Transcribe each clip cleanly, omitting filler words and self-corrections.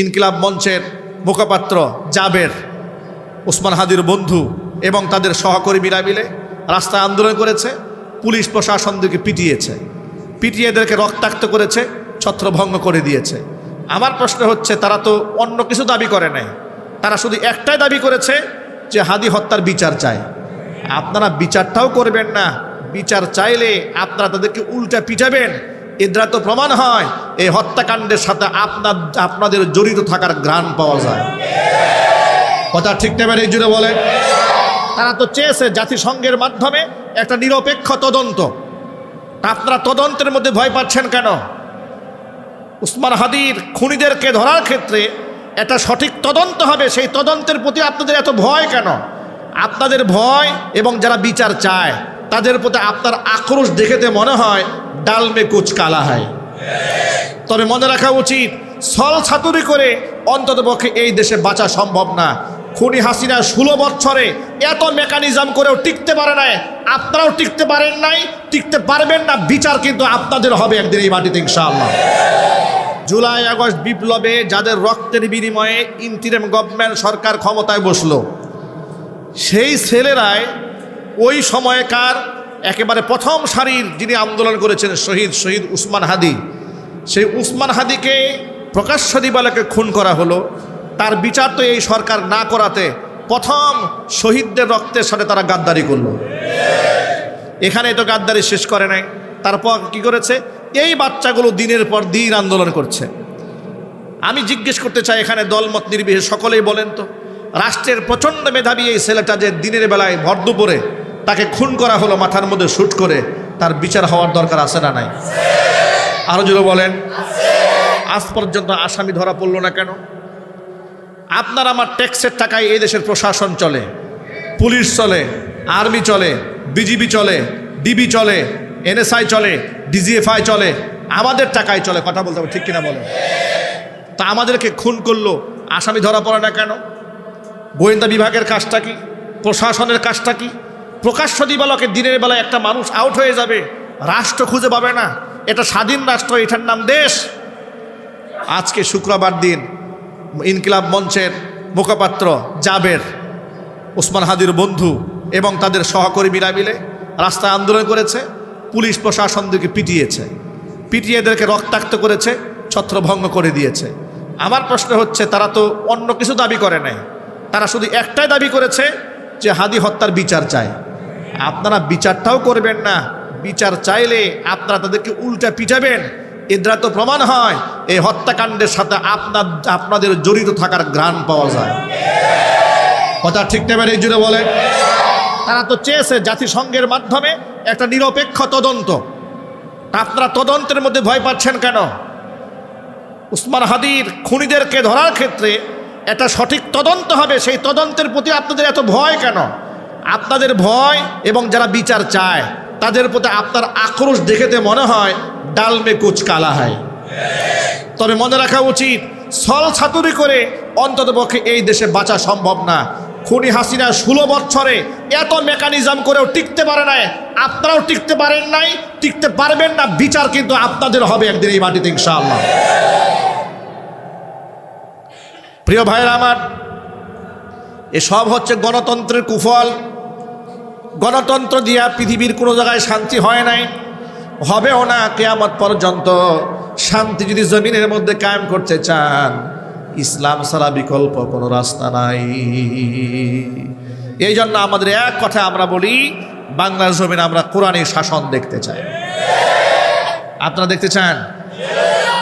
ইনকিলাব মঞ্চের মুখপাত্র জাবের, ওসমান হাদির বন্ধু এবং তাদের সহকর্মীরা মিলে রাস্তায় আন্দোলন করেছে। পুলিশ প্রশাসনদেরকে পিটিয়ে এদেরকে রক্তাক্ত করেছে, ছত্রভঙ্গ করে দিয়েছে। আমার প্রশ্ন হচ্ছে, তারা তো অন্য কিছু দাবি করে নাই, তারা শুধু একটাই দাবি করেছে যে হাদি হত্যার বিচার চায়। আপনারা বিচারটাও করবেন না, বিচার চাইলে আপনারা তাদেরকে উল্টা পিটাবেন। এর দ্বারা তো প্রমাণ হয় এই হত্যাকাণ্ডের সাথে আপনাদের জড়িত থাকার ঘ্রাণ পাওয়া যায়। কথা ঠিক নেবেন, এই জুড়ে বলেন। তারা তো চেয়েছে জাতিসংঘের মাধ্যমে একটা নিরপেক্ষ তদন্ত। আপনারা তদন্তের মধ্যে ভয় পাচ্ছেন কেন? ওসমান হাদির খুনিদেরকে ধরার ক্ষেত্রে একটা সঠিক তদন্ত হবে, সেই তদন্তের প্রতি আপনাদের এত ভয় কেন? আপনাদের ভয় এবং যারা বিচার চায় তাদের প্রতি আপনার আক্রোশ দেখেতে মনে হয় ডাল মে কুচ কালা হয়। তবে মনে রাখা উচিত, ছল ছাতুরি করে অন্ততপক্ষে এই দেশে বাঁচা সম্ভব না। খুনি হাসিনা 16 বছরে এত মেকানিজম করেও টিকতে পারে নাই, আপনারাও টিকতে পারেন নাই, টিকতে পারবেন না। বিচার কিন্তু আপনাদের হবে একদিন এই মাটিতে ইনশাআল্লাহ। জুলাই আগস্ট বিপ্লবে যাদের রক্তের বিনিময়ে ইন্টিরিম গভর্নমেন্ট সরকার ক্ষমতায় বসলো, সেই ছেলেরাই ওই সময়কার একেবারে প্রথম সারির যিনি আন্দোলন করেছেন শহীদ উসমান হাদি, সেই উসমান হাদিকে প্রকাশ্য দিবালোকে খুন করা হলো। তার বিচার তো এই সরকার না করাতে প্রথম শহীদদের রক্তের সাথে তারা গাদ্দারি করলো। এখানে তো গাদ্দারি শেষ করে নাই, তারপর কি করেছে? এই বাচ্চাগুলো দিনের পর দিন আন্দোলন করছে। আমি জিজ্ঞেস করতে চাই, এখানে দলমত নির্বিশেষে সকলেই বলেন তো, রাষ্ট্রের প্রচণ্ড মেধাবী এই ছেলেটা যে দিনের বেলায় ভর দুপুরে তাকে খুন করা হলো মাথার মধ্যে শুট করে, তার বিচার হওয়ার দরকার আছে না নাই? আরো জোরে বলেন। আজ পর্যন্ত আসামি ধরা পড়লো না কেন? আপনার আমার ট্যাক্সের টাকায় এই দেশের প্রশাসন চলে, পুলিশ চলে, আর্মি চলে, বিজিবি চলে, ডিবি চলে, এনএসআই চলে, ডিজিএফআই চলে, আমাদের টাকায় চলে। কথা বলতে হবে, ঠিক কিনা বলেন? তা আমাদেরকে খুন করলো, আসামি ধরা পড়ে না কেন? গোয়েন্দা বিভাগের কাজটা কি? প্রশাসনের কাজটা কি? প্রকাশ্য দিবালোকে দিনের বেলায় একটা মানুষ আউট হয়ে যাবে, রাষ্ট্র খুঁজে পাবে না। এটা স্বাধীন রাষ্ট্র, এটার নাম দেশ। আজকে শুক্রবার দিন ইনকিলাব মঞ্চের মুখপাত্র জাবের, ওসমান হাদির বন্ধু এবং তাদের সহকর্মীরা মিলে রাস্তায় আন্দোলন করেছে। পুলিশ প্রশাসনদেরকে পিটিয়ে এদেরকে রক্তাক্ত করেছে, ছত্রভঙ্গ করে দিয়েছে। আমার প্রশ্ন হচ্ছে, তারা তো অন্য কিছু দাবি করে নাই, তারা শুধু একটাই দাবি করেছে যে হাদি হত্যার বিচার চায়। আপনারা বিচারটাও করবেন না, বিচার চাইলে আপনারা তাদেরকে উল্টা পিটাবেন। এর দ্বারা তো প্রমাণ হয় এই হত্যাকাণ্ডের সাথে আপনাদের জড়িত থাকার ঘ্রাণ পাওয়া যায়। কথা ঠিক নেবেন, এই জুড়ে বলেন। তারা তো চেয়েছে জাতিসংঘের মাধ্যমে একটা নিরপেক্ষ তদন্ত। আপনারা তদন্তের মধ্যে ভয় পাচ্ছেন কেন? ওসমান হাদির খুনিদেরকে ধরার ক্ষেত্রে একটা সঠিক তদন্ত হবে, সেই তদন্তের প্রতি আপনাদের এত ভয় কেন? আপনাদের ভয় এবং যারা বিচার চায় তাদের প্রতি আপনার আক্রোশ দেখেতে মনে হয় ডাল মে কুচ কালা হয়। তবে মনে রাখা উচিত, ছল ছাতুরি করে অন্ততপক্ষে এই দেশে বাঁচা সম্ভব না। খুনি হাসিনা 16 বছরে এত মেকানিজম করেও টিকতে পারে নাই, আপনারাও টিকতে পারেন নাই, টিকতে পারবেন না। বিচার কিন্তু আপনাদের হবে একদিন এই মাটিতে ইনশাআল্লাহ। প্রিয় ভাইরা আমার, এসব হচ্ছে গণতন্ত্রের কুফল। গণতন্ত্র দিয়া পৃথিবীর কোনো জায়গায় শান্তি হয় নাই, হবেও না কিয়ামত পর্যন্ত। শান্তি যদি জমিনের মধ্যে কায়েম করতে চান, ইসলাম ছাড়া বিকল্প কোনো রাস্তা নাই। এই জন্য আমাদের এক কথা আমরা বলি, বাংলার জমিনে আমরা কোরআনের শাসন দেখতে চাই। আপনারা দেখতে চান?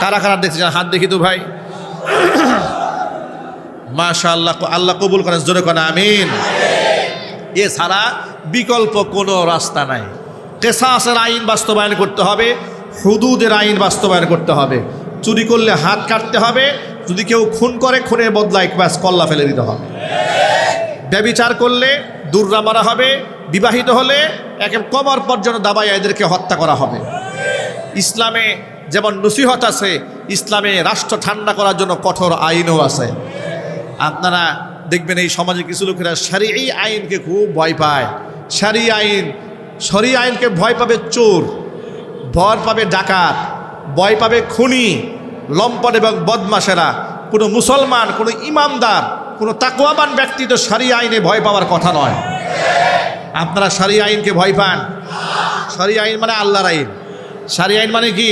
কারা কারা দেখতে চান? হাত দেখি তো ভাই। মাশাআল্লাহ, আল্লাহ কবুল করেন, জোরে করেন আমিন। এছাড়া বিকল্প কোনো রাস্তা নাই। কিসাসের আইন বাস্তবায়ন করতে হবে, হুদুদের আইন বাস্তবায়ন করতে হবে। চুরি করলে হাত কাটতে হবে, যদি কেউ খুন করে খুনের বদলায় ব্যাস কল্লা ফেলে দিতে হবে। ব্যভিচার করলে দুর্রা মারা হবে, বিবাহিত হলে একে কোমর পর্যন্ত দাবায় এদেরকে হত্যা করা হবে। ইসলামে যেমন নসিহত আছে, ইসলামে রাষ্ট্র ঠান্ডা করার জন্য কঠোর আইনও আছে। আপনারা দেখবেন এই সমাজে কিছু লোকেরা শরঈ আইনকে খুব ভয় পায়। শরঈ আইনকে ভয় পাবে চোর, ভয় পাবে ডাকাত, ভয় পাবে খুনি, লম্পট এবং বদমাশেরা। কোনো মুসলমান, কোনো ইমানদার, কোনো তাকওয়াবান ব্যক্তি তো শরিয়া আইনে ভয় পাওয়ার কথা নয়। আপনারা শরিয়া আইনকে ভয় পান? শরিয়া আইন মানে আল্লাহর আইন। শরিয়া আইন মানে কি?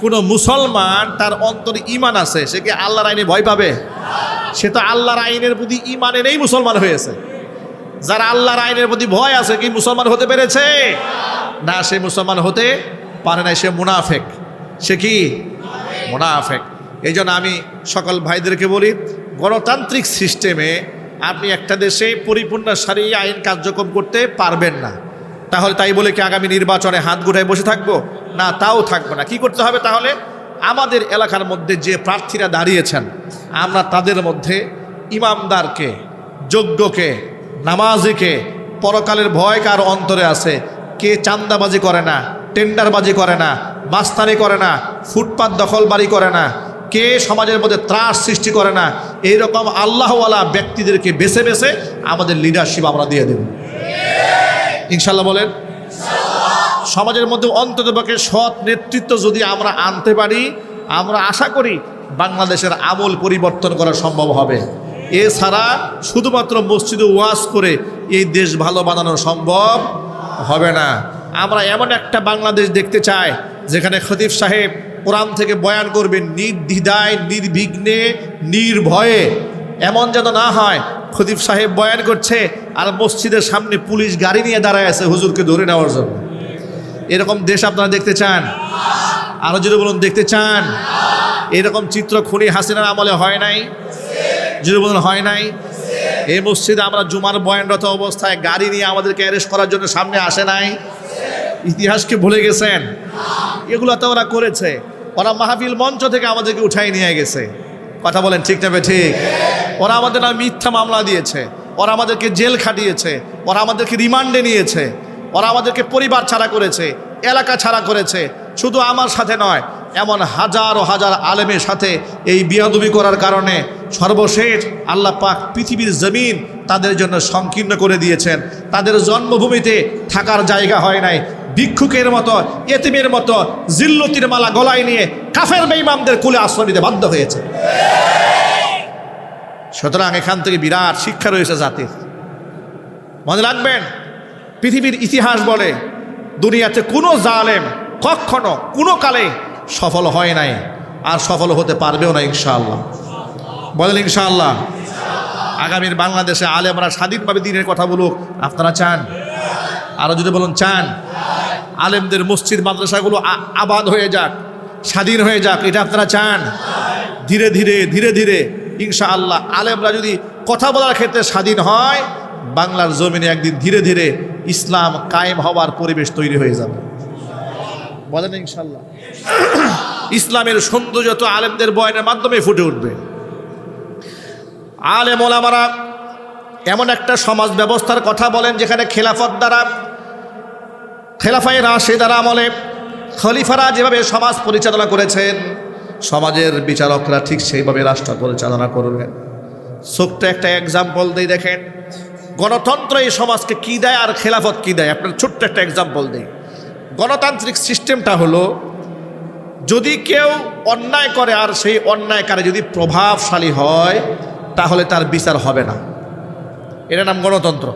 কোনো মুসলমান তার অন্তরে ঈমান আছে, সে কি আল্লাহর আইনে ভয় পাবে? সে তো আল্লাহর আইনের প্রতি ঈমান এনেই মুসলমান হয়েছে। যারা আল্লাহর আইনের প্রতি ভয় আছে কি মুসলমান হতে পেরেছে? না, সে মুসলমান হতে পারে না, সে মুনাফেক। সে কি? মুনাফেক। এই জন্য আমি সকল ভাইদেরকে বলি, গণতান্ত্রিক সিস্টেমে আপনি একটা দেশে পরিপূর্ণ শরিয়া আইন কার্যক্রম করতে পারবেন না। তাহলে তাই বলে কি আগামী নির্বাচনে হাত গুটায় বসে থাকবো? না, তাও থাকবো না। কি করতে হবে তাহলে? আমাদের এলাকার মধ্যে যে প্রার্থীরা দাঁড়িয়েছেন, আমরা তাদের মধ্যে ইমামদারকে, যোগ্যকে, নামাজিকে, পরকালের ভয় কার অন্তরে আছে, কে চান্দাবাজি করে না, টেন্ডারবাজি করে না, মাস্তানি করে না, ফুটপাত দখলবাড়ি করে না, কে সমাজের মধ্যে ত্রাস সৃষ্টি করে না, এইরকম আল্লাহওয়ালা ব্যক্তিদেরকে বেছে বেছে আমাদের লিডারশিপ আমরা দিয়ে দেব ইনশাল্লাহ। বলেন সমাজের মধ্যে অন্ততপক্ষে সৎ নেতৃত্ব যদি আমরা আনতে পারি, আমরা আশা করি বাংলাদেশের আমূল পরিবর্তন করা সম্ভব হবে। এছাড়া শুধুমাত্র মসজিদে ওয়াজ করে এই দেশ ভালো বানানো সম্ভব হবে না। আমরা এমন একটা বাংলাদেশ দেখতে চাই যেখানে খতিব সাহেব কোরআন থেকে বয়ান করবেন নির্দ্বিধায়, নির্বিঘ্নে, নির্ভয়ে। এমন যেন না হয় খতিব সাহেব বয়ান করছে আর মসজিদের সামনে পুলিশ গাড়ি নিয়ে দাঁড়ায় আছে হুজুরকে ধরে নেওয়ার জন্য। এরকম দেশ আপনারা দেখতে চান? আরো যদি বলুন দেখতে চান? এরকম চিত্র খুনি হাসিনার আমলে হয় নাই? যদি বলুন হয় নাই? এই মসজিদে আমরা জুমার বয়ানরত অবস্থায় গাড়ি নিয়ে আমাদেরকে অ্যারেস্ট করার জন্য সামনে আসে নাই? ইতিহাসকে ভুলে গেছেন? এগুলো তো ওরা করেছে। ওরা মাহফিল মঞ্চ থেকে আমাদেরকে উঠাই নিয়ে গেছে। কথা বলেন ঠিক না ঠিক? ওরা আমাদের নামে মিথ্যা মামলা দিয়েছে, ওরা আমাদেরকে জেল খাটিয়েছে, ওরা আমাদেরকে রিমান্ডে নিয়েছে, ওরা আমাদেরকে পরিবার ছাড়া করেছে, এলাকা ছাড়া করেছে। শুধু আমার সাথে নয়, এমন হাজার ও হাজার আলেমের সাথে এই বিয়াদবি করার কারণে সর্বশেষ আল্লাহ পাক পৃথিবীর জমিন তাদের জন্য সংকীর্ণ করে দিয়েছেন। তাদের জন্মভূমিতে থাকার জায়গা হয় নাই। ভিক্ষুকের মতো, এতিমের মতো জিল্লতির মালা গলায় নিয়ে কাফের বেঈমানদের কুলে আশ্রয় নিতে বাধ্য হয়েছে। সুতরাং এখান থেকে বিরাট শিক্ষা রয়েছে জাতির। মনে রাখবেন, পৃথিবীর ইতিহাস বলে দুনিয়াতে কোনো জালেম কখনো কোনো কালে সফল হয় নাই, আর সফল হতে পারবেও না ইনশাআল্লাহ। বলেন ইনশাআল্লাহ। আগামীর বাংলাদেশে আলেমরা স্বাধীনভাবে দ্বীনের কথা বলুক, আপনারা চান? আরো যদি বলুন চান? আলেমদের মসজিদ মাদ্রাসাগুলো আবাদ হয়ে যাক, স্বাধীন হয়ে যাক, এটা আপনারা চান? ধীরে ধীরে ধীরে ধীরে ইনশাআল্লাহ আলেমরা যদি কথা বলার ক্ষেত্রে স্বাধীন হয়, বাংলার জমিনে একদিন ধীরে ধীরে ইসলাম কায়েম হওয়ার পরিবেশ তৈরি হয়ে যাবে। বলেন ইনশাআল্লাহ। ইসলামের সৌন্দর্য তো আলেমদের বয়ানের মাধ্যমে ফুটে উঠবে। আলেম ওলামারা এমন একটা সমাজ ব্যবস্থার কথা বলেন যেখানে খেলাফত দ্বারা, খেলাফায়ে রাশেদার আমলে খলিফারা যেভাবে সমাজ পরিচালনা করেছেন, সমাজের বিচারকরা ঠিক সেইভাবে রাষ্ট্র পরিচালনা করবেন। ছোট্ট একটা এক্সাম্পল দিই, দেখেন গণতন্ত্র এই সমাজকে কী দেয় আর খেলাফত কী দেয়। আপনার ছোট্ট একটা এক্সাম্পল দিই। গণতান্ত্রিক সিস্টেমটা হলো, যদি কেউ অন্যায় করে আর সেই অন্যায়কারী যদি প্রভাবশালী হয়, তাহলে তার বিচার হবে না। এটার নাম গণতন্ত্র।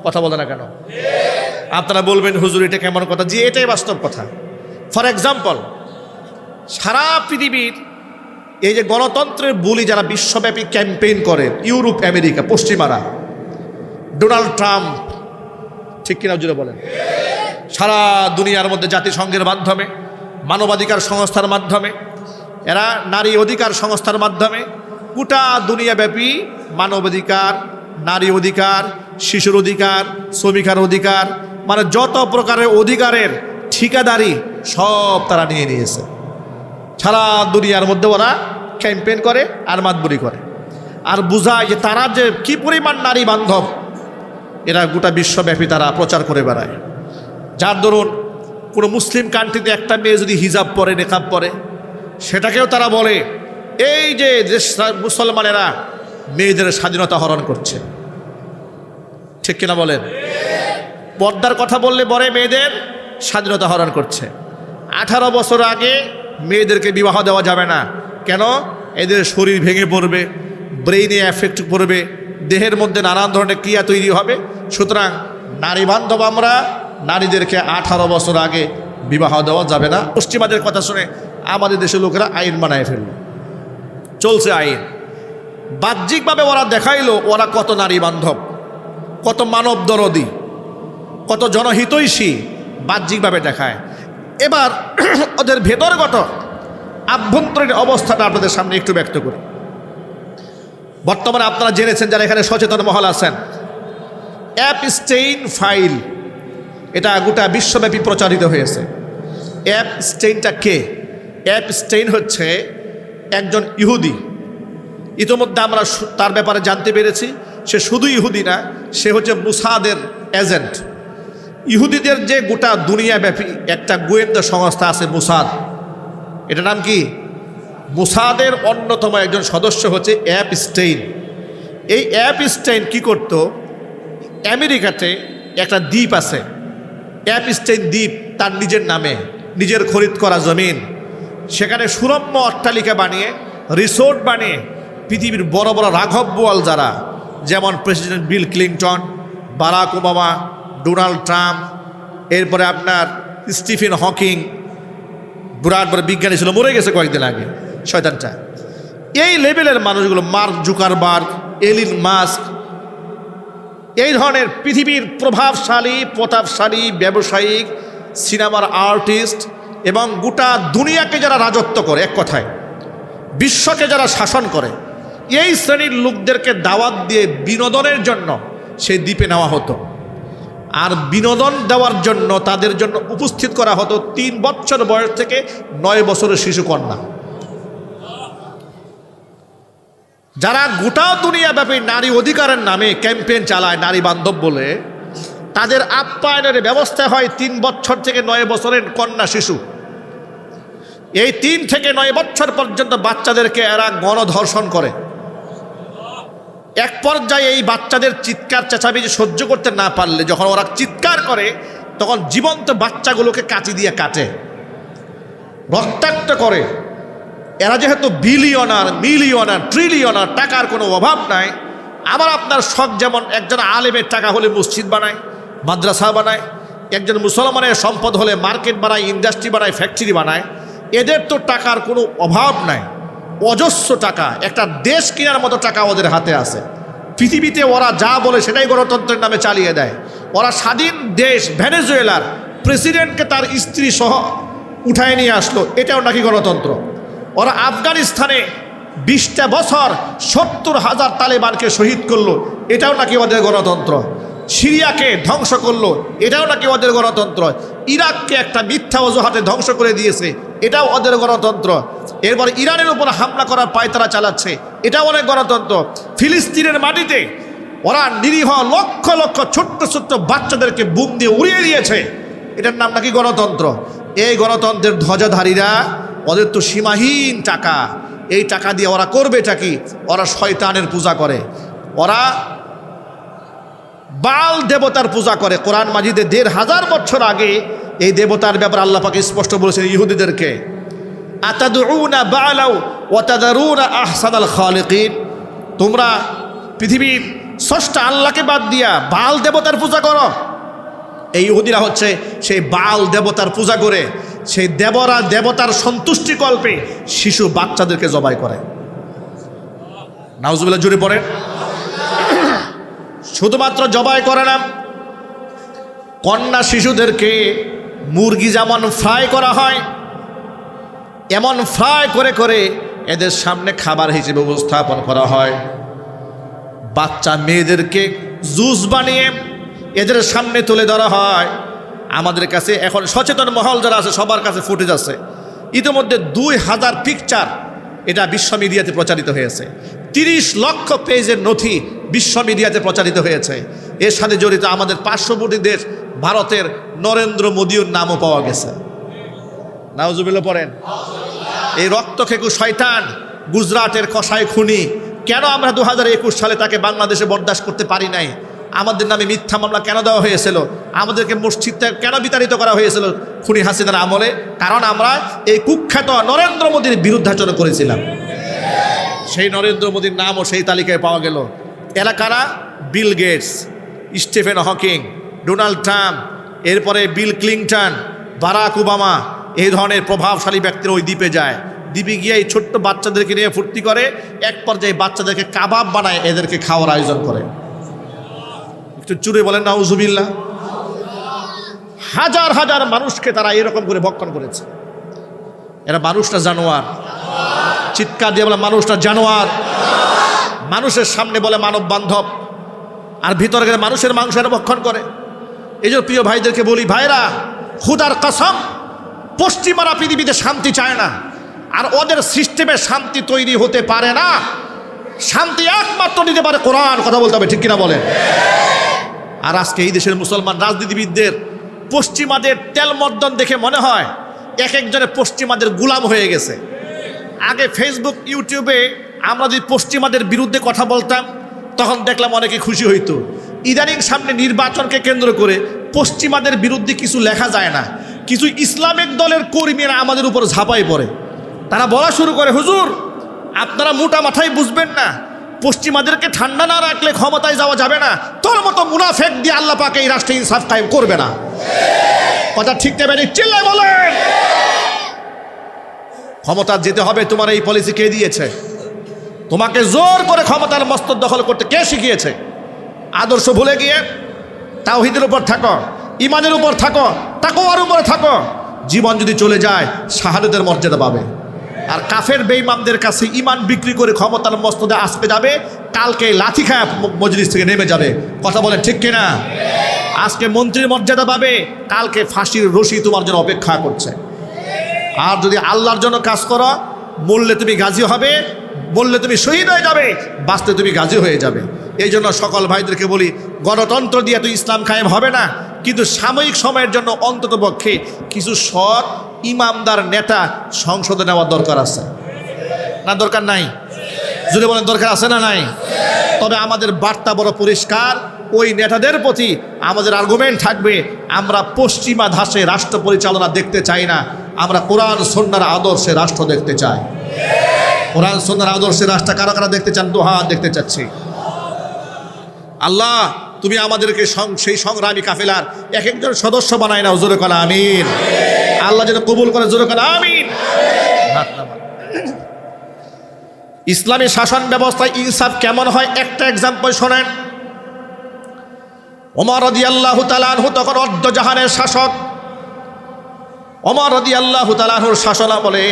কথা বলে না কেন? আপনারা বলবেন হুজুর এটা কেমন কথা? জি, এটাই বাস্তব কথা। ফর এক্সাম্পল, সারা পৃথিবীর এই যে গণতন্ত্রের বুলি যারা বিশ্বব্যাপী ক্যাম্পেইন করে, ইউরোপ, আমেরিকা, পশ্চিমারা, ডোনাল্ড ট্রাম্প, ঠিক কিনা জুড়ে বলেন, সারা দুনিয়ার মধ্যে জাতিসংঘের মাধ্যমে, মানবাধিকার সংস্থার মাধ্যমে, এরা নারী অধিকার সংস্থার মাধ্যমে গোটা দুনিয়াব্যাপী মানবাধিকার, নারী অধিকার, শিশুর অধিকার, শ্রমিকের অধিকার, মানে যত প্রকারের অধিকারের ঠিকাদারি সব তারা নিয়ে নিয়েছে। সারা দুনিয়ার মধ্যে ওরা ক্যাম্পেইন করে আর মাতবরি করে আর বোঝায় যে তারা যে কি পরিমাণ নারী বান্ধব, এরা গোটা বিশ্বব্যাপী তারা প্রচার করে বেড়ায়। যার দরুন কোনো মুসলিম কান্ট্রিতে একটা মেয়ে যদি হিজাব পরে, নেকাব পরে, সেটাকেও তারা বলে এই যে মুসলমানেরা মেয়েদের স্বাধীনতা হরণ করছে। ঠিক কিনা বলেন? পর্দার কথা বললে বলে মেয়েদের স্বাধীনতা হরণ করছে। 18 বছর আগে মেয়েদেরকে বিবাহ দেওয়া যাবে না। কেন? এদের শরীর ভেঙে পড়বে, ব্রেইনে এফেক্ট পড়বে, দেহের মধ্যে নানান ধরনের ক্রিয়া তৈরি হবে। সুতরাং নারী বান্ধব আমরা, নারীদেরকে 18 বছর আগে বিবাহ দেওয়া যাবে না। পশ্চিমাদের কথা শুনে আমাদের দেশের লোকেরা আইন বানায় ফেলল, চলছে আইন। বাহ্যিকভাবে ওরা দেখাইলো ওরা কত নারী বান্ধব, কত মানব দরদি, কত জনহিতৈষী, বাহ্যিকভাবে দেখায়। এবার ওদের ভেতরগত আভ্যন্তরীণ অবস্থাটা আপনাদের সামনে একটু ব্যক্ত করি। বর্তমানে আপনারা জেনেছেন, যারা এখানে সচেতন মহল আছেন, অ্যাপস্টেইন ফাইল এটা গোটা বিশ্বব্যাপী প্রচারিত হয়েছে। অ্যাপস্টেইনটা কে? অ্যাপস্টেইন হচ্ছে একজন ইহুদি। ইতোমধ্যে আমরা তার ব্যাপারে জানতে পেরেছি, সে শুধু ইহুদি না, সে হচ্ছে মুসাদের এজেন্ট। ইহুদিদের যে গোটা দুনিয়াব্যাপী একটা গোয়েন্দা সংস্থা আছে মুসাদ, এটার নাম কি? মুসাদের অন্যতম একজন সদস্য হচ্ছে অ্যাপস্টেইন। এই অ্যাপস্টেইন কি করত? আমেরিকাতে একটা দ্বীপ আছে, অ্যাপস্টেইন দ্বীপ, তার নিজের নামে, নিজের খরিদ করা জমিন, সেখানে সুরম্য অট্টালিকা বানিয়ে, রিসোর্ট বানিয়ে পৃথিবীর বড় বড় রাঘব বোয়াল যারা, যেমন president Bill Clinton, Barack Obama, Donald Trump, এরপরে আপনার স্টিফেন হকিং, বিরাট বড় বিজ্ঞানী ছিল, মরে গেছে কয়েকদিন আগে শয়তানটা। এই লেভেলের মানুষগুলো, মার্ক জুকারবার্গ, এলিন মাস্ক, এই ধরনের পৃথিবীর প্রতাপশালী ব্যবসায়িক, সিনেমার আর্টিস্ট এবং গোটা দুনিয়াকে যারা রাজত্ব করে, এক কথায় বিশ্বকে যারা শাসন করে, এই শ্রেণীর লোকদেরকে দাওয়াত দিয়ে বিনোদনের জন্য সেই দ্বীপে নেওয়া হতো। আর বিনোদন দেওয়ার জন্য তাদের জন্য উপস্থিত করা হতো 3 বছর বয়স থেকে 9 বছরের শিশু কন্যা, যারা গোটা দুনিয়াব্যাপী নারী অধিকারের নামে ক্যাম্পেইন চালায় নারী বান্ধব বলে। তাদের আপ্যায়নের ব্যবস্থা হয় 3 বছর থেকে 9 বছরের কন্যা শিশু। এই 3 থেকে 9 বছর পর্যন্ত বাচ্চাদেরকে এরা গণধর্ষণ করে। এক পর্যায়ে এই বাচ্চাদের চিৎকার চেঁচামেচি সহ্য করতে না পারলে, যখন ওরা চিৎকার করে, তখন জীবন্ত বাচ্চাগুলোকে কাঁচি দিয়ে কাটে, রক্তাক্ত করে। এরা যেহেতু বিলিয়নার, মিলিয়নার, ট্রিলিয়নার, টাকার কোনো অভাব নাই। আবার আপনার শখ, যেমন একজন আলেমের টাকা হলে মসজিদ বানায়, মাদ্রাসা বানায়, একজন মুসলমানের সম্পদ হলে মার্কেট বানায়, ইন্ডাস্ট্রি বানায়, ফ্যাক্টরি বানায়। এদের তো টাকার কোনো অভাব নাই, অজস্র টাকা, একটা দেশ কেনার মতো টাকা ওদের হাতে আছে। পৃথিবীতে ওরা যা বলে সেটাই গণতন্ত্রের নামে চালিয়ে দেয়। ওরা স্বাধীন দেশ ভেনেজুয়েলার প্রেসিডেন্টকে তার স্ত্রী সহ উঠায় নিয়ে আসলো, এটাও নাকি গণতন্ত্র। ওরা আফগানিস্তানে 20টা বছর 70,000 তালেবানকে শহীদ করলো, এটাও নাকি ওদের গণতন্ত্র। সিরিয়াকে ধ্বংস করলো, এটাও নাকি ওদের গণতন্ত্র। ইরাককে একটা মিথ্যা অজুহাতে ধ্বংস করে দিয়েছে, এটাও ওদের গণতন্ত্র। এরপর ইরানের উপর হামলা করার পায়তারা চালাচ্ছে, এটাও অনেক গণতন্ত্র। ফিলিস্তিনের মাটিতে ওরা নিরীহ লক্ষ লক্ষ ছোট্ট ছোট্ট বাচ্চাদেরকে বুম দিয়ে উড়িয়ে দিয়েছে, এটার নাম নাকি গণতন্ত্র। এই গণতন্ত্রের ধ্বজাধারীরা, ওদের তো সীমাহীন টাকা, এই টাকা দিয়ে ওরা করবেটা কি? ওরা শয়তানের পূজা করে, ওরা বাল দেবতার পূজা করে। কোরআন মাজিদে 1500 বছর আগে এই দেবতার ব্যাপারে আল্লাহ পাক স্পষ্ট বলেছেন ইহুদিদেরকে, আতাদউনা বালাউ ওয়া তাদারুনা আহসানাল খালিকিন, তোমরা পৃথিবীর স্রষ্টা আল্লাহকে বাদ দিয়া বাল দেবতার পূজা করো। এই ইহুদিরা হচ্ছে সেই বাল দেবতার পূজা করে, সেই দেবতার সন্তুষ্টি কল্পে শিশু বাচ্চাদেরকে জবাই করে। নাউজুবিল্লাহ, জুড়ে পড়ে। শুধুমাত্র জবাই করে না, কন্যা শিশুদেরকে মুরগি যেমন ফ্রাই করা হয়, এমন ফ্রাই করে করে এদের সামনে খাবার হিসেবে উপস্থাপন করা হয়। বাচ্চা মেয়েদেরকে জুস বানিয়ে এদের সামনে তুলে ধরা হয়। আমাদের কাছে এখন সচেতন মহল যারা আছে সবার কাছে ফুটেজ আছে। ইতিমধ্যে 2000 পিকচার এটা বিশ্ব মিডিয়াতে প্রচারিত হয়েছে। 30 লক্ষ পেজের নথি বিশ্ব মিডিয়াতে প্রচারিত হয়েছে। এর সাথে জড়িত আমাদের পার্শ্ববর্তী দেশ ভারতের নরেন্দ্র মোদীর নামও পাওয়া গেছে। নাউজুবিল্লাহ পড়েন। এই রক্তখেকু শয়তান গুজরাটের কসাই খুনি, কেন আমরা 2021 সালে তাকে বাংলাদেশে বরদাস্ত করতে পারি নাই? আমাদের নামে মিথ্যা মামলা কেন দেওয়া হয়েছিল? আমাদেরকে মসজিদটা কেন বিতাড়িত করা হয়েছিল খুনি হাসিনার আমলে? কারণ আমরা এই কুখ্যাত নরেন্দ্র মোদীর বিরুদ্ধাচরণ করেছিলাম। সেই নরেন্দ্র মোদীর নামও সেই তালিকায় পাওয়া গেল। এরা কারা? Bill Gates, Stephen Hawking, Donald Trump, এরপরে বিল ক্লিনটন, বারাক ওবামা, এই ধরনের প্রভাবশালী ব্যক্তিরা ওই দ্বীপে যায়। দ্বীপে গিয়ে এই ছোট্ট বাচ্চাদেরকে নিয়ে ফুর্তি করে, এক পর্যায়ে বাচ্চাদেরকে কাবাব বানায় এদেরকে খাওয়ার আয়োজন করে। একটু চুরে বলেন নাউজুবিল্লাহ। হাজার হাজার মানুষকে তারা এরকম করে ভক্ষণ করেছে। এরা মানুষটা জানোয়ার, চিৎকার দিয়ে বলে মানুষটা জানোয়ার। মানুষের সামনে বলে মানব বান্ধব, আর ভিতরে গেলে মানুষের মাংস এরা ভক্ষণ করে। এই জন্য প্রিয় ভাইদেরকে বলি, ভাইরা খুদার কসম, পশ্চিমারা পৃথিবীতে শান্তি চায় না, আর ওদের সিস্টেমে শান্তি তৈরি হতে পারে না। শান্তি একমাত্র দিতে পারে কোরআন। কথা বলতে হবে, ঠিক কিনা বলেন? আর আজকে এই দেশের মুসলমান রাজনীতিবিদদের পশ্চিমাদের তেলমর্দন দেখে মনে হয় এক একজনে পশ্চিমাদের গুলাম হয়ে গেছে। আগে ফেসবুক ইউটিউবে আমরা যদি পশ্চিমাদের বিরুদ্ধে কথা বলতাম তখন দেখলাম অনেকে খুশি হইতো। ইদানিং সামনে নির্বাচনকে কেন্দ্র করে পশ্চিমাদের বিরুদ্ধে কিছু লেখা যায় না, কিছু ইসলামিক দলের কর্মীরা আমাদের উপর ঝাঁপাই পড়ে। তারা বলা শুরু করে, হুজুর আপনারা মোটা মাথায় বুঝবেন না, পশ্চিমাদেরকে ঠান্ডা না রাখলে ক্ষমতায় যাওয়া যাবে না। তোর মতো মুনাফেক দিয়ে আল্লাহ পাক এই রাষ্ট্রে ইনসাফ কায়েম করবে না। কথা ঠিক নেবেন, চিল্লায় বলেন। ক্ষমতা যেতে হবে, তোমার এই পলিসি কে দিয়েছে? তোমাকে জোর করে ক্ষমতার মস্তক দখল করতে কে শিখিয়েছে? আদর্শ ভুলে গিয়ে তাওহীদের উপর থাকো, ইমানের উপর থাকো, তাকওয়ার উপরে থাকো। জীবন যদি চলে যায় শাহাদাতের মর্যাদা পাবে। আর কাফের বেঈমানদের কাছে ইমান বিক্রি করে ক্ষমতার মস্তদে আসতে যাবে, কালকে লাথি খায় মজলিস থেকে নেমে যাবে। কথা বলেন ঠিক কিনা? আজকে মন্ত্রীর মর্যাদা পাবে, কালকে ফাঁসির রশি তোমার জন্য অপেক্ষা করছে। আর যদি আল্লাহর জন্য কাজ করো, মরলে তুমি গাজী হবে, বললে তুমি শহীদ হয়ে যাবে, বাঁচতে তুমি গাজী হয়ে যাবে। এই জন্য সকল ভাইদেরকে বলি, গণতন্ত্র দিয়ে তো ইসলাম কায়েম হবে না, কিন্তু সাময়িক সময়ের জন্য অন্তত পক্ষে কিছু সৎ ইমামদার নেতা সংসদে নেওয়ার দরকার আছে না? দরকার নাই? যদি বলেন দরকার আছে না নাই? তবে আমাদের বার্তা বড় পরিষ্কার, ওই নেতাদের প্রতি আমাদের আর্গুমেন্ট থাকবে, আমরা পশ্চিমা ধাঁচে রাষ্ট্র পরিচালনা দেখতে চাই না, আমরা কোরআন সুন্নাহর আদর্শে রাষ্ট্র দেখতে চাই। কোরআন সুন্নাহর আদর্শে রাষ্ট্র কারা কারা দেখতে চান? দুহাত দেখতে চাচ্ছি। আল্লাহ তুমি আমাদেরকে সেই সংগ্রামী কাফেলার এক একজন সদস্য বানায় না। জোরে কলা আমিন। আল্লাহ যেন কবুল করে, জোরে কলা আমিন। ইসলামী শাসন ব্যবস্থায় ইনসাফ কেমন হয় একটা এক্সাম্পল শোনেন। ওমর রাদিয়াল্লাহু তাআলা আনহু তখন অর্ধজাহানের শাসক। ওমর রাদিয়াল্লাহু তাআলা আনহুর শাসনামলে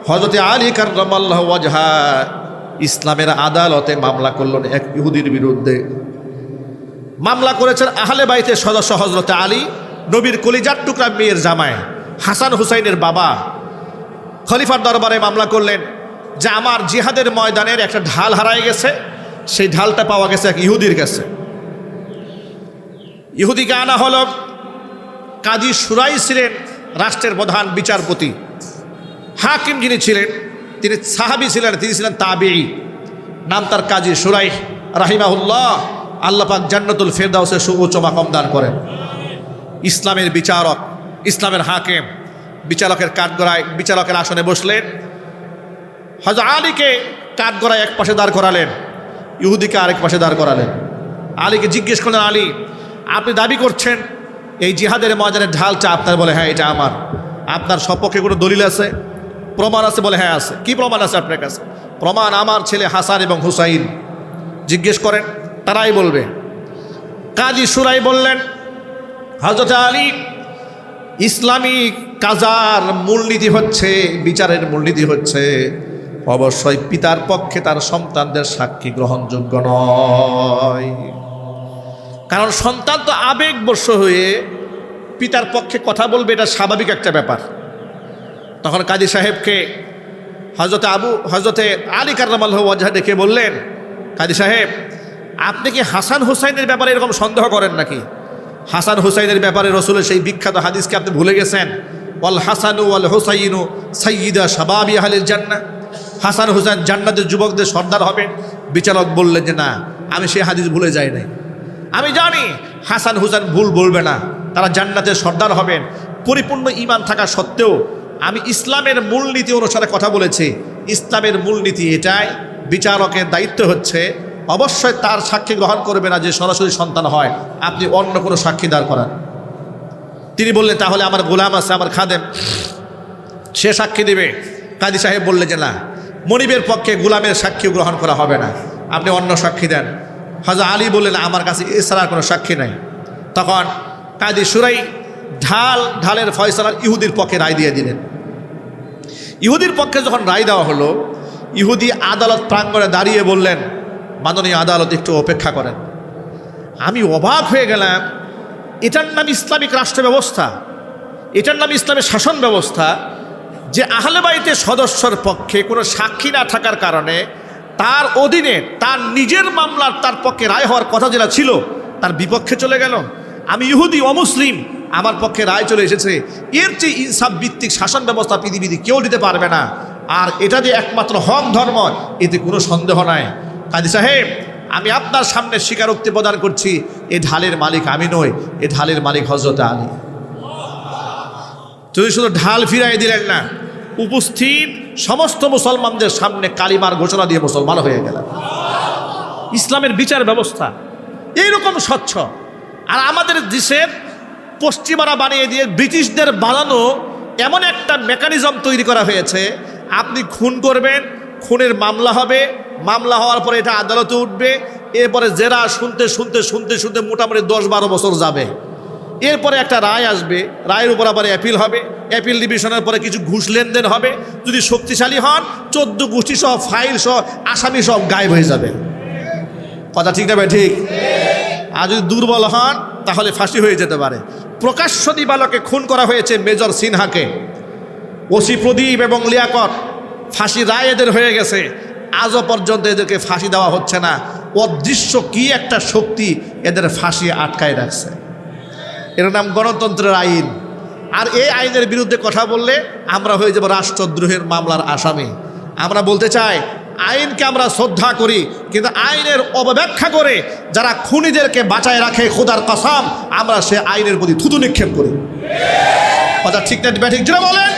হযরত আলী কাররামাল্লাহু ওয়াজহা ইসলামের আদালতে মামলা করলেন এক ইহুদির বিরুদ্ধে। মামলা করেছেন আহলে বাইতের সদস্য হযরত আলী, নবীর কলিজার টুকরা মেয়ের জামাই হাসান হুসাইনের বাবা। খলিফার দরবারে মামলা করলেন যে আমার জিহাদের ময়দানের একটা ঢাল হারায় গেছে, সেই ঢালটা পাওয়া গেছে এক ইহুদির কাছে। ইহুদিকে আনা হলো। কাজী সুরাই ছিলেন রাষ্ট্রের প্রধান বিচারপতি। হাকিম যিনি ছিলেন তিনি সাহাবী ছিলেন, তিনি ছিলেন তাবিঈ। নাম তার কাজী সুরাই রাহিমাহুল্লাহ। আল্লাহ পাক জান্নাতুল ফেরদাউসে সুউচ্চ মাকাম দান করেন। ইসলামের বিচারক, ইসলামের হাকিম, বিচারকের আসনে বসলেন। হযরত আলীকে কাঠগড়ায় এক পাশে দাঁড় করালেন, ইহুদিকে আরেক পাশে দাঁড় করালেন। আলীকে জিজ্ঞেস করলেন, আলী আপনি দাবি করছেন এই জিহাদের ময়দানের ঢালটা আপনার? বলে হ্যাঁ এটা আমার। আপনার সপক্ষে কোনো দলিল আছে, প্রমাণ আছে? বলে হ্যাঁ আছে। কি প্রমাণ আছে আপনার কাছে? প্রমাণ আমার ছেলে হাসান এবং হুসাইন। জিজ্ঞেস করেন, তারাই বলবে। কাজী সুরাই বললেন, হযরত আলী ইসলামী কাজার মূলনীতি হচ্ছে, বিচারের মূলনীতি হচ্ছে অবশ্যই পিতার পক্ষে তার সন্তানদের সাক্ষী গ্রহণযোগ্য নয়। কারণ সন্তান তো আবেগবশ হয়ে পিতার পক্ষে কথা বলবে, এটা স্বাভাবিক একটা ব্যাপার। তখন কাজী সাহেবকে হযরতে আলী কাররামাল্লাহু ওয়াজহা ডেকে বললেন, কাজী সাহেব আপনি কি হাসান হুসাইনের ব্যাপারে এরকম সন্দেহ করেন নাকি? হাসান হুসাইনের ব্যাপারে রাসূলের সেই বিখ্যাত হাদিসকে আপনি ভুলে গেছেন? ওয়াল হাসানু ওয়াল হুসাইনু সাইয়্যিদা শাবাবি আহলিল জান্নাহ। হাসান হুসাইন জান্নাতের যুবকদের সর্দার হবে। বিচারক বললেন যে না, আমি সেই হাদিস ভুলে যাই নাই, আমি জানি হাসান হুসাইন ভুল বলবে না, তারা জান্নাতের সর্দার হবেন। পরিপূর্ণ ঈমান থাকা সত্ত্বেও আমি ইসলামের মূলনীতি অনুসারে কথা বলেছি। ইসলামের মূলনীতি এটাই বিচারকের দায়িত্ব হচ্ছে অবশ্যই তার সাক্ষী গ্রহণ করবে না যে সরাসরি সন্তান হয়, আপনি অন্য কোনো সাক্ষী দাঁড় করান। তিনি বললেন তাহলে আমার গোলাম আছে, আমার খাদেম, সে সাক্ষী দিবে। কাজী সাহেব বললেন যে না, মনিবের পক্ষে গোলামের সাক্ষীও গ্রহণ করা হবে না, আপনি অন্য সাক্ষী দেন। হযরত আলী বললেন আমার কাছে এছাড়া কোনো সাক্ষী নাই। তখন কাজী সুরাই ঢালের ফয়সালা ইহুদির পক্ষে রায় দিয়ে দিলেন। ইহুদির পক্ষে যখন রায় দেওয়া হলো, ইহুদি আদালত প্রাঙ্গণে দাঁড়িয়ে বললেন মাননীয় আদালত একটু অপেক্ষা করেন। আমি অবাক হয়ে গেলাম, এটার নাম ইসলামিক রাষ্ট্র ব্যবস্থা, এটার নাম ইসলামের শাসন ব্যবস্থা, যে আহলে বাইতের সদস্যর পক্ষে কোনো সাক্ষী না থাকার কারণে তার অধীনে তার নিজের মামলার তার পক্ষে রায় হওয়ার কথা যেটা ছিল তার বিপক্ষে চলে গেল। আমি ইহুদি অমুসলিম, আমার পক্ষে রায় চলে এসেছে। এর চেয়ে ইনসাফ ভিত্তিক শাসন ব্যবস্থা পৃথিবীতে কেউ দিতে পারবে না। আর এটা যে একমাত্র হক ধর্ম, এতে কোনো সন্দেহ নাই। কাজী সাহেব, আমি আপনার সামনে স্বীকারোক্তি প্রদান করছি, এ ঢালের মালিক আমি নই, এ ঢালের মালিক হযরত আলী। যদি শুধু ঢাল ফিরাই দিলেন না, উপস্থিত সমস্ত মুসলমানদের সামনে কালিমার ঘোষণা দিয়ে মুসলমান হয়ে গেলেন। ইসলামের বিচার ব্যবস্থা এইরকম স্বচ্ছ। আর আমাদের দেশের পশ্চিমারা বানিয়ে দিয়ে ব্রিটিশদের বানানো এমন একটা মেকানিজম তৈরি করা হয়েছে, আপনি খুন করবেন, খুনের মামলা হবে, মামলা হওয়ার পরে এটা আদালতে উঠবে, এরপরে জেরা শুনতে শুনতে শুনতে শুনতে মোটামুটি 10-12 বছর যাবে। এরপরে একটা রায় আসবে, রায়ের উপর আবার অ্যাপিল হবে, অ্যাপিল ডিভিশনের পরে কিছু ঘুষ লেনদেন হবে। যদি শক্তিশালী হন 14 গোষ্ঠী সহ ফাইল সহ আসামি সব গায়েব হয়ে যাবে। কথা ঠিক না ভাই? ঠিক। আর যদি দুর্বল হন তাহলে ফাঁসি হয়ে যেতে পারে। প্রকাশ্য দিবালোকে খুন করা হয়েছে মেজর সিনহাকে, ওসি প্রদীপ এবং লিয়াকত, ফাঁসি রায় এদের হয়ে গেছে, আজও পর্যন্ত এদেরকে ফাঁসি দেওয়া হচ্ছে না। অদৃশ্য কি একটা শক্তি এদের ফাঁসি আটকায় রাখছে। এর নাম গণতন্ত্রের আইন। আর এই আইনের বিরুদ্ধে কথা বললে আমরা হয়ে যাব রাষ্ট্রদ্রোহের মামলার আসামি। আমরা বলতে চাই আইনকে আমরা শ্রদ্ধা করি, কিন্তু আইনের অবব্যাখ্যা করে যারা খুনিদেরকে বাঁচায় রাখে, খোদার কসম আমরা সে আইনের প্রতি থুতু নিক্ষেপ করি। কথা ঠিক না ব্যাঠিক যেটা বলেন?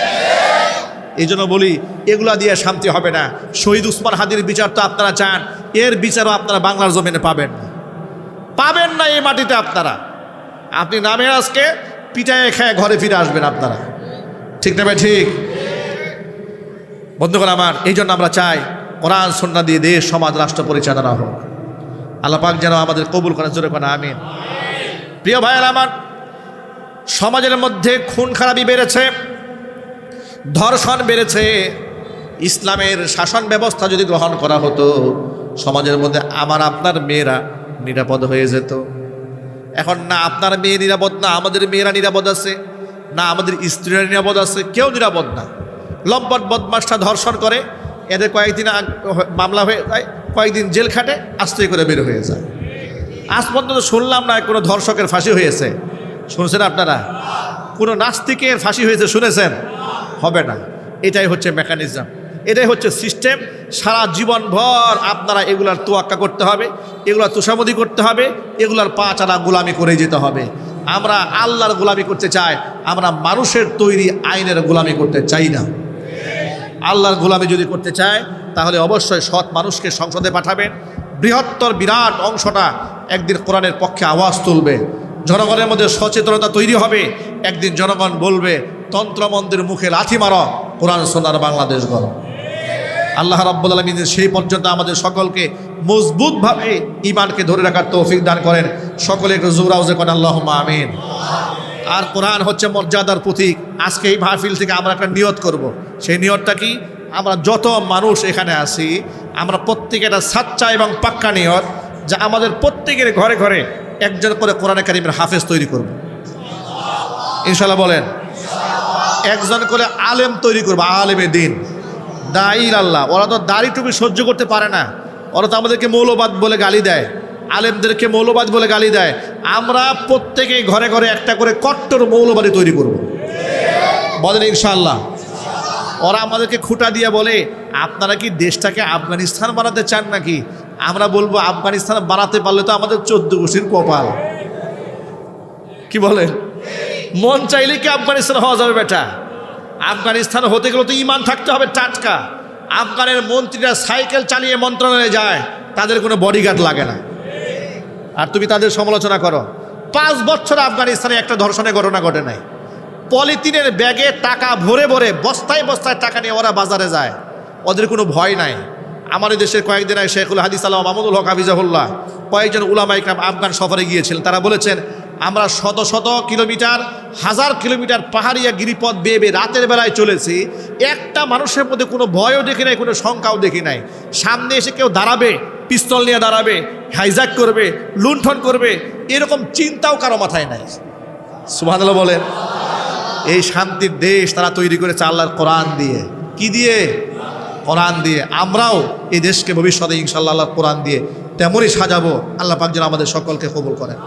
এই জন্য বলি এগুলা দিয়ে শান্তি হবে না। শহীদ উসমান হাদির বিচার তো আপনারা চান, এর বিচারও আপনারা বাংলার জমিনে পাবেন না, পাবেন না এই মাটিতে। আপনি নামে আজকে পিটায় খেয়ে ঘরে ফিরে আসবেন আপনারা। ঠিক না ভাই? ঠিক। বন্ধুগণ আমার, এই জন্য আমরা চাই কোরআন সুন্নাহ দিয়ে দেশ সমাজ রাষ্ট্র পরিচালনা হোক। আল্লাহ পাক যেন আমাদের কবুল করেন, জোরে কোন আমিন। প্রিয় ভাইয়েরা আমার, সমাজের মধ্যে খুন খারাপি বেড়েছে, ধর্ষণ বেড়েছে। ইসলামের শাসন ব্যবস্থা যদি গ্রহণ করা হতো, সমাজের মধ্যে আমার আপনার মেয়েরা নিরাপদ হয়ে যেত। এখন না আপনার মেয়ে নিরাপদ, না আমাদের মেয়েরা নিরাপদ আছে, না আমাদের স্ত্রীরা নিরাপদ আছে, কেউ নিরাপদ না। লম্পট বদমাশটা ধর্ষণ করে, এদের কয়েকদিন মামলা হয়ে যায়, কয়েকদিন জেল খাটে, আস্তে করে বের হয়ে যায়। আজ পর্যন্ত শুনলাম না কোনো ধর্ষকের ফাঁসি হয়েছে। শুনছেন আপনারা? কোনো নাস্তিকের ফাঁসি হয়েছে শুনেছেন? হবে না। এটাই হচ্ছে মেকানিজম, এটাই হচ্ছে সিস্টেম। সারা জীবনভর আপনারা এগুলার তোয়াক্কা করতে হবে, এগুলার তোষামদি করতে হবে, এগুলার পা চারা গোলামি করে যেতে হবে। আমরা আল্লাহর গোলামি করতে চাই, আমরা মানুষের তৈরি আইনের গোলামি করতে চাই না। আল্লাহর গোলামি যদি করতে চায় তাহলে অবশ্যই সৎ মানুষকে সংসদে পাঠাবেন। বৃহত্তর বিরাট অংশটা একদিন কোরআনের পক্ষে আওয়াজ তুলবে, জনগণের মধ্যে সচেতনতা তৈরি হবে। একদিন জনগণ বলবে তন্ত্রমন্ত্রের মুখে লাথি মারো, কোরআন সুন্নাহর বাংলাদেশ গড়ো। আল্লাহ রাব্বুল আলামিন সেই পর্যন্ত আমাদের সকলকে মজবুতভাবে ঈমানকে ধরে রাখার তৌফিক দান করেন। সকলে একটু জোরে আওয়াজে কোন আল্লাহুম্মা আমিন। আর কোরআন হচ্ছে মর্যাদার প্রতীক। আজকে এই মাহফিল থেকে আমরা একটা নিয়ত করব। সেই নিয়তটা কি? আমরা যত মানুষ এখানে আছি, আমরা প্রত্যেকে একটা সাচ্চা এবং পাক্কা নিয়ত যে আমাদের প্রত্যেকের ঘরে ঘরে একজন করে কোরআনে কারিমের হাফেজ তৈরি করব। ইনশাআল্লাহ বলেন। একজন করে আলেম তৈরি করব, আলেমে দিন, দাঈল আল্লাহ। ওরা তো দাড়ি টুপি সহ্য করতে পারে না, ওরা তো আমাদেরকে মৌলবাদ বলে গালি দেয়, আলেমদেরকে মৌলবাদ বলে গালি দেয়। আমরা প্রত্যেকেই ঘরে ঘরে একটা করে কট্টর মৌলবাদী তৈরি করব, বলেন ইনশাআল্লাহ। ওরা আমাদেরকে খুঁটা দিয়ে বলে আপনারা কি দেশটাকে আফগানিস্তান বানাতে চান নাকি? আমরা বলবো আফগানিস্তান বানাতে পারলে তো আমাদের 14 গোষ্ঠীর কপাল। কি বলেন? মন চাইলে কি আফগানিস্তান হওয়া যাবে বেটা? আফগানিস্তান হতে গেলে তো ইমান থাকতে হবে টাটকা। আফগানের মন্ত্রীরা সাইকেল চালিয়ে মন্ত্রণালয়ে যায়, তাদের কোনো বডিগার্ড লাগে না। আর তুমি তাদের সমালোচনা করো। 5 বছর আফগানিস্তানে একটা ধর্ষণের ঘটনা ঘটে নাই। পলিথিনের ব্যাগে টাকা ভরে ভরে বস্তায় বস্তায় টাকা নিয়ে ওরা বাজারে যায়, ওদের কোনো ভয় নাই। আমাদের দেশের কয়েকদিন আগে শেখুল হাদিস আল্লামা মাহমুদুল হক হাফিজাহুল্লাহ কয়েকজন উলামা ইকরাম আফগান সফরে গিয়েছিলেন। তারা বলেছেন, আমরা শত শত কিলোমিটার, 1000 কিলোমিটার পাহাড়িয়া গিরিপথ বেয়ে বেয়ে রাতের বেলায় চলেছি, একটা মানুষের মধ্যে কোনো ভয়ও দেখি নাই, কোনো শঙ্কাও দেখি নাই। সামনে এসে কেউ দাঁড়াবে, পিস্তল নিয়ে দাঁড়াবে, হাইজ্যাক করবে, লুণ্ঠন করবে, এরকম চিন্তাও কারো মাথায় নাই। সুবহানাল্লাহ বলেন। এই শান্তির দেশ তারা তৈরি করেছে আল্লাহর কোরআন দিয়ে। কি দিয়ে? কোরআন দিয়ে। আমরাও এই দেশকে ভবিষ্যতে ইনশাআল্লাহ আল্লাহর কোরআন দিয়ে তেমনই সাজাবো। আল্লাহ পাক যেন আমাদের সকলকে কবুল করেন।